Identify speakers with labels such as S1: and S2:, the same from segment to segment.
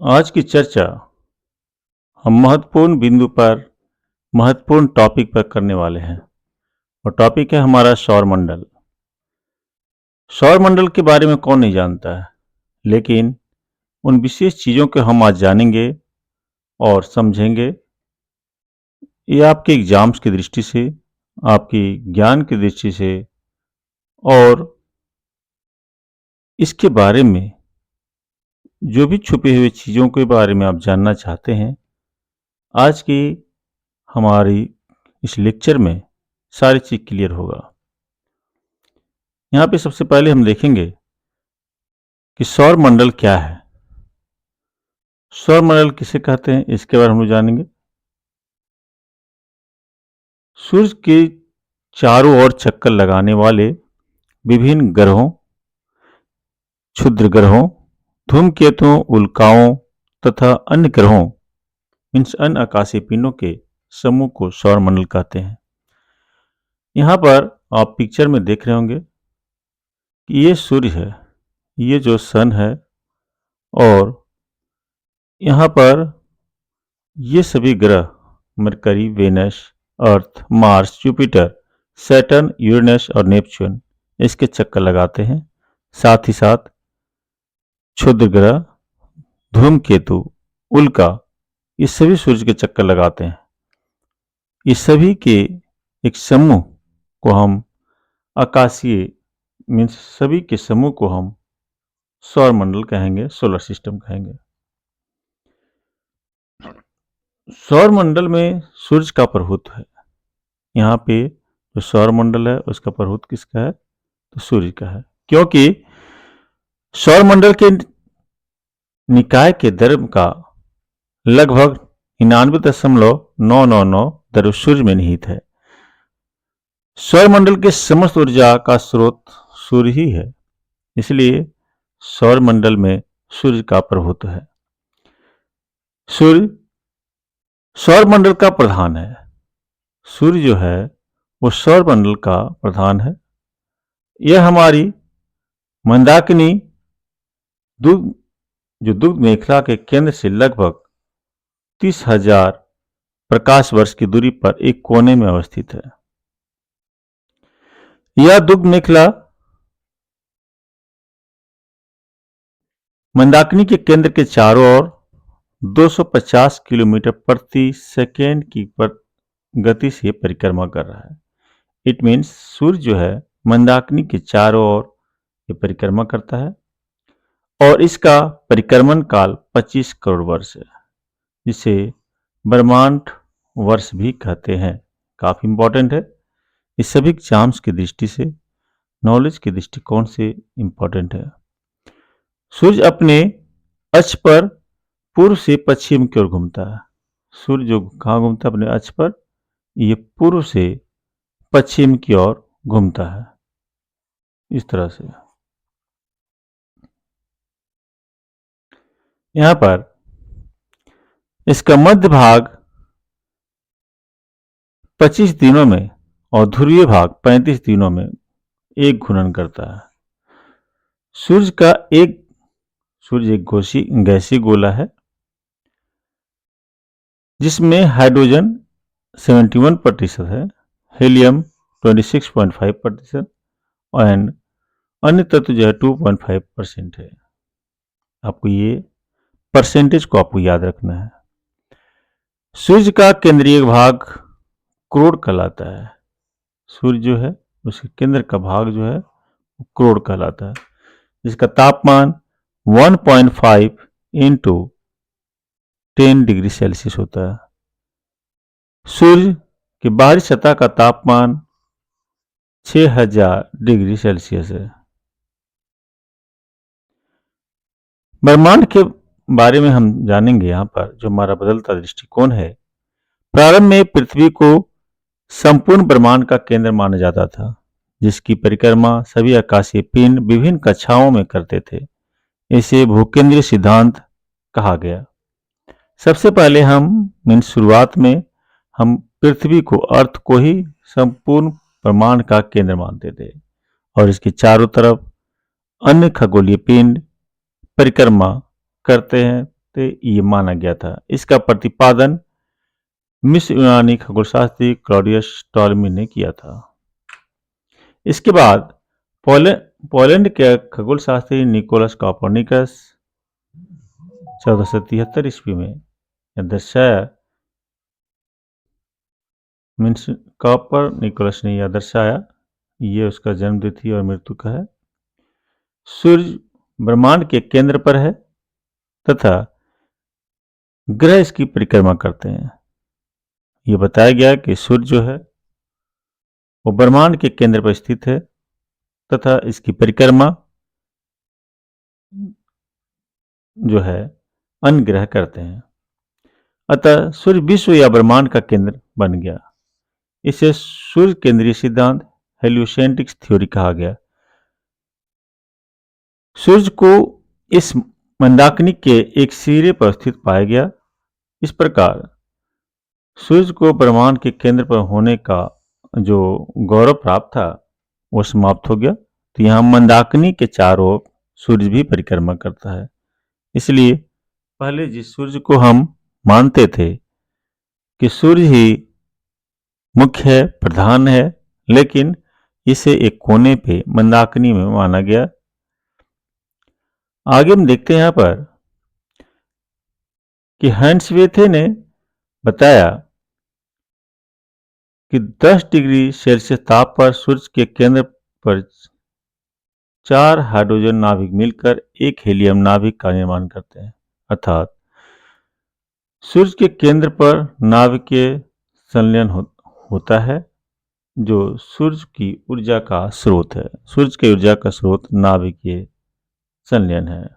S1: आज की चर्चा हम महत्वपूर्ण बिंदु पर महत्वपूर्ण टॉपिक पर करने वाले हैं और टॉपिक है हमारा सौरमंडल। सौरमंडल के बारे में कौन नहीं जानता है, लेकिन उन विशेष चीज़ों को हम आज जानेंगे और समझेंगे। ये आपके एग्जाम्स की दृष्टि से, आपकी ज्ञान की दृष्टि से और इसके बारे में जो भी छुपी हुई चीज़ों के बारे में आप जानना चाहते हैं, आज की हमारी इस लेक्चर में सारी चीज़ क्लियर होगा। यहाँ पे सबसे पहले हम देखेंगे कि सौरमंडल क्या है। सौरमंडल किसे कहते हैं, इसके बारे में हम लोग जानेंगे। सूर्य के चारों ओर चक्कर लगाने वाले विभिन्न ग्रहों, क्षुद्र ग्रहों, धूमकेतुओं, उल्काओं तथा अन्य ग्रहों मीन्स अन्य आकाशीय पिंडों के समूह को सौरमंडल कहते हैं। यहाँ पर आप पिक्चर में देख रहे होंगे कि ये सूर्य है, ये जो सन है, और यहाँ पर ये सभी ग्रह मरकरी, वेनस, अर्थ, मार्स, जुपिटर, सैटर्न, यूरेनस और नेपच्यून इसके चक्कर लगाते हैं। साथ ही साथ क्षुद्र ग्रह, धूमकेतु, उल्का, ये सभी सूर्य के चक्कर लगाते हैं। ये सभी के एक समूह को हम आकाशीय मीन्स सभी के समूह को हम सौरमंडल कहेंगे, सोलर सिस्टम कहेंगे। सौरमंडल में सूर्य का प्रभुत्व है। यहाँ पे जो सौरमंडल है उसका प्रभुत्व किसका है, तो सूर्य का है, क्योंकि सौरमंडल के निकाय के द्रव्य का लगभग 99.999 द्रव्य सूर्य में निहित है। सौरमंडल के समस्त ऊर्जा का स्रोत सूर्य ही है, इसलिए सौरमंडल में सूर्य का प्रभुत्व है। सूर्य सौरमंडल का प्रधान है। सूर्य जो है वो सौरमंडल का प्रधान है। यह हमारी मंदाकिनी दुग्ध मेखला के केंद्र से लगभग 30,000 प्रकाश वर्ष की दूरी पर एक कोने में अवस्थित है। यह दुग्ध मेखला मंदाकिनी के केंद्र के चारों ओर 250 किलोमीटर प्रति सेकेंड की गति से परिक्रमा कर रहा है। इट मीन्स सूर्य जो है मंदाकिनी के चारों ओर ये परिक्रमा करता है और इसका परिक्रमण काल 25 करोड़ वर्ष है, जिसे ब्रह्मांड वर्ष भी कहते हैं। काफी इंपॉर्टेंट है। इस सभी एग्जाम्स की दृष्टि से, नॉलेज के दृष्टिकोण से इंपॉर्टेंट है। सूर्य अपने अक्ष पर पूर्व से पश्चिम की ओर घूमता है। सूर्य जो कहाँ घूमता है, अपने अक्ष पर, ये पूर्व से पश्चिम की ओर घूमता है, इस तरह से। यहाँ पर इसका मध्य भाग 25 दिनों में और ध्रुवीय भाग 35 दिनों में एक घूर्णन करता है। सूर्य एक गैसीय गोला है जिसमें हाइड्रोजन 71% है, हीलियम 26.5% एंड अन्य तत्व जो है 2.5% है। आपको ये परसेंटेज को आपको याद रखना है। सूर्य का केंद्रीय भाग क्रोड कहलाता है। सूर्य जो है उसके केंद्र का भाग जो है क्रोड कहलाता है, जिसका तापमान 1.5 इंटू 10 डिग्री सेल्सियस होता है। सूर्य की बाहरी सतह का तापमान 6000 डिग्री सेल्सियस है। ब्रह्मांड के बारे में हम जानेंगे। यहाँ पर जो हमारा बदलता दृष्टिकोण है, प्रारंभ में पृथ्वी को संपूर्ण ब्रह्मांड का केंद्र माना जाता था, जिसकी परिक्रमा सभी आकाशीय पिंड विभिन्न कक्षाओं में करते थे। इसे भूकेंद्रीय सिद्धांत कहा गया। सबसे पहले शुरुआत में हम पृथ्वी को, अर्थ को ही संपूर्ण ब्रह्मांड का केंद्र मानते थे और इसके चारों तरफ अन्य खगोलीय पिंड परिक्रमा करते हैं ये माना गया था। इसका प्रतिपादन मिस्र यूनानी खगोलशास्त्री क्लॉडियस टॉलमी ने किया था। इसके बाद पोलैंड के खगोलशास्त्री निकोलस कॉपरनिकस 1473 ईस्वी में यह दर्शाया मीन्स कॉपरनिकस ने यह दर्शाया, ये उसका जन्मतिथि और मृत्यु का है। सूर्य ब्रह्मांड के केंद्र पर है तथा ग्रह इसकी परिक्रमा करते हैं। ये बताया गया कि सूर्य जो है वो ब्रह्मांड के केंद्र पर स्थित है तथा इसकी परिक्रमा जो है अन्य ग्रह करते हैं। अतः सूर्य विश्व या ब्रह्मांड का केंद्र बन गया। इसे सूर्य केंद्रीय सिद्धांत हेलियोसेंट्रिक थ्योरी कहा गया। सूर्य को इस मंदाकिनी के एक सिरे पर स्थित पाया गया। इस प्रकार सूर्य को ब्रह्मांड के केंद्र पर होने का जो गौरव प्राप्त था वो समाप्त हो गया। तो यहाँ मंदाकिनी के चारों ओर सूर्य भी परिक्रमा करता है। इसलिए पहले जिस सूर्य को हम मानते थे कि सूर्य ही मुख्य है, प्रधान है, लेकिन इसे एक कोने पे मंदाकिनी में माना गया। आगे हम देखते हैं यहाँ पर कि हैंस वेथे ने बताया कि 10 डिग्री सेल्सियस ताप पर सूर्य के केंद्र पर 4 हाइड्रोजन नाभिक मिलकर एक हीलियम नाभिक का निर्माण करते हैं। अर्थात सूर्य के केंद्र पर नाभिकीय संलयन होता है जो सूर्य की ऊर्जा का स्रोत है। सूर्य की ऊर्जा का स्रोत नाभिकीय संलयन है।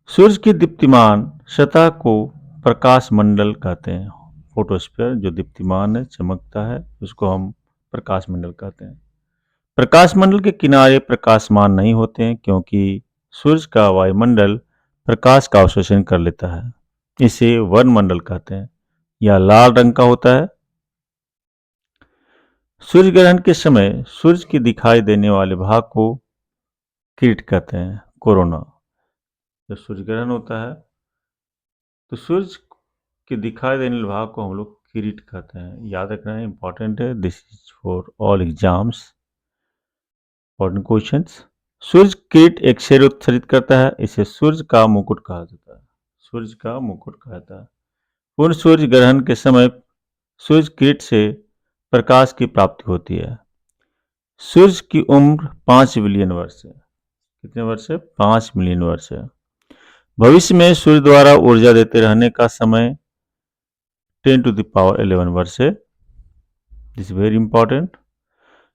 S1: सूर्य की दीप्तिमान सतह को प्रकाश मंडल कहते हैं। फोटोस्फीयर जो दीप्तिमान है, चमकता है, उसको हम प्रकाश मंडल कहते हैं। प्रकाश मंडल के किनारे प्रकाशमान नहीं होते हैं क्योंकि सूर्य का वायुमंडल प्रकाश का अवशोषण कर लेता है। इसे वर्णमंडल कहते हैं। यह लाल रंग का होता है। सूर्य ग्रहण के समय सूर्य के दिखाई देने वाले भाग को किरीट कहते हैं, कोरोना। जब सूर्य ग्रहण होता है तो सूर्य के दिखाई देने वाले भाग को हम लोग किरीट कहते हैं। याद रखना है, इंपॉर्टेंट है। This is for all exams, important questions. सूर्य किरीट एक शेर उत्सर्जित करता है। इसे सूर्य का मुकुट कहा जाता है। सूर्य का मुकुट कहा जाता है। पूर्ण सूर्य ग्रहण के समय सूर्य किरीट से प्रकाश की प्राप्ति होती है। सूर्य की उम्र 5 बिलियन वर्ष है। कितने वर्ष है? 5 मिलियन वर्ष है। भविष्य में सूर्य द्वारा ऊर्जा देते रहने का समय 10⁻11 वर्ष है। This very important.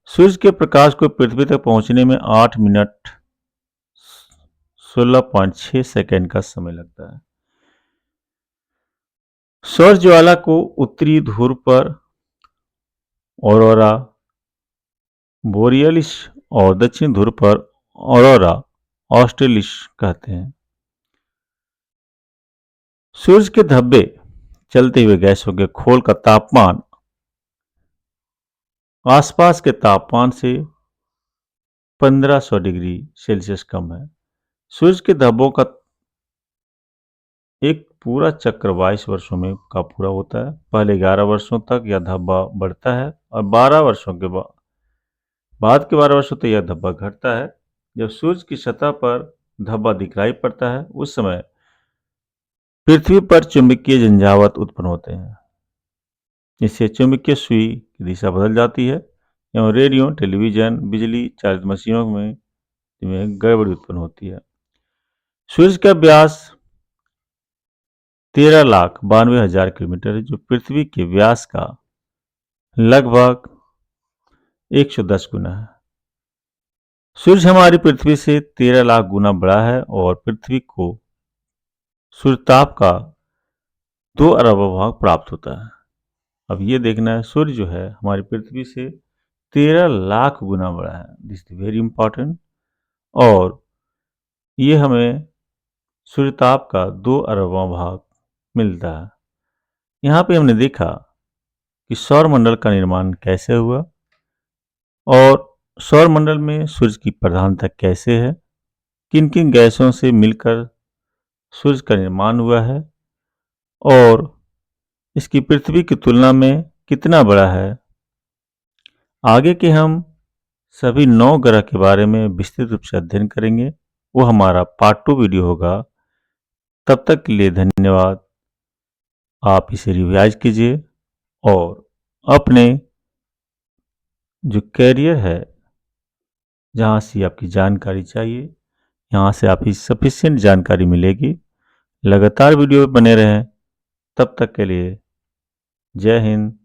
S1: सूर्य के प्रकाश को पृथ्वी तक पहुंचने में 8 मिनट 16.6 सेकेंड का समय लगता है। सौर ज्वाला को उत्तरी ध्रुव पर ऑरोरा बोरियलिस और दक्षिण ध्रुव पर ऑरोरा ऑस्ट्रेलिस कहते हैं। सूर्य के धब्बे चलते हुए गैसों के खोल का तापमान आसपास के तापमान से 1500 डिग्री सेल्सियस कम है। सूर्य के धब्बों का एक पूरा चक्र 22 वर्षों में का पूरा होता है। पहले 11 वर्षों तक यह धब्बा बढ़ता है और 12 वर्षों के बाद के 12 वर्षों तक यह धब्बा घटता है। जब सूर्य की सतह पर धब्बा दिखलाई पड़ता है उस समय पृथ्वी पर चुंबकीय झंझावात उत्पन्न होते हैं। इससे चुंबकीय सुई की दिशा बदल जाती है एवं रेडियो, टेलीविजन, बिजली चालित मशीनों में गड़बड़ी उत्पन्न होती है। सूर्य का व्यास 13,92,000 किलोमीटर है, जो पृथ्वी के व्यास का लगभग 110 गुना है। सूर्य हमारी पृथ्वी से 13 लाख गुना बड़ा है और पृथ्वी को सूर्यताप का 2 अरब भाग प्राप्त होता है। अब ये देखना है, सूर्य जो है हमारी पृथ्वी से 13 लाख गुना बड़ा है। This is very important. और ये हमें सूर्यताप का 2 अरबवां भाग मिलता है। यहाँ पे हमने देखा कि सौरमंडल का निर्माण कैसे हुआ और सौरमंडल में सूर्य की प्रधानता कैसे है, किन किन गैसों से मिलकर सूर्य का निर्माण हुआ है और इसकी पृथ्वी की तुलना में कितना बड़ा है। आगे के हम सभी 9 ग्रह के बारे में विस्तृत रूप से अध्ययन करेंगे। वो हमारा पार्ट 2 वीडियो होगा। तब तक के लिए धन्यवाद। आप इसे रिवाइज कीजिए और अपने जो कैरियर है, जहाँ से आपकी जानकारी चाहिए, यहाँ से आपकी सफिशिएंट जानकारी मिलेगी। लगातार वीडियो बने रहें। तब तक के लिए जय हिंद,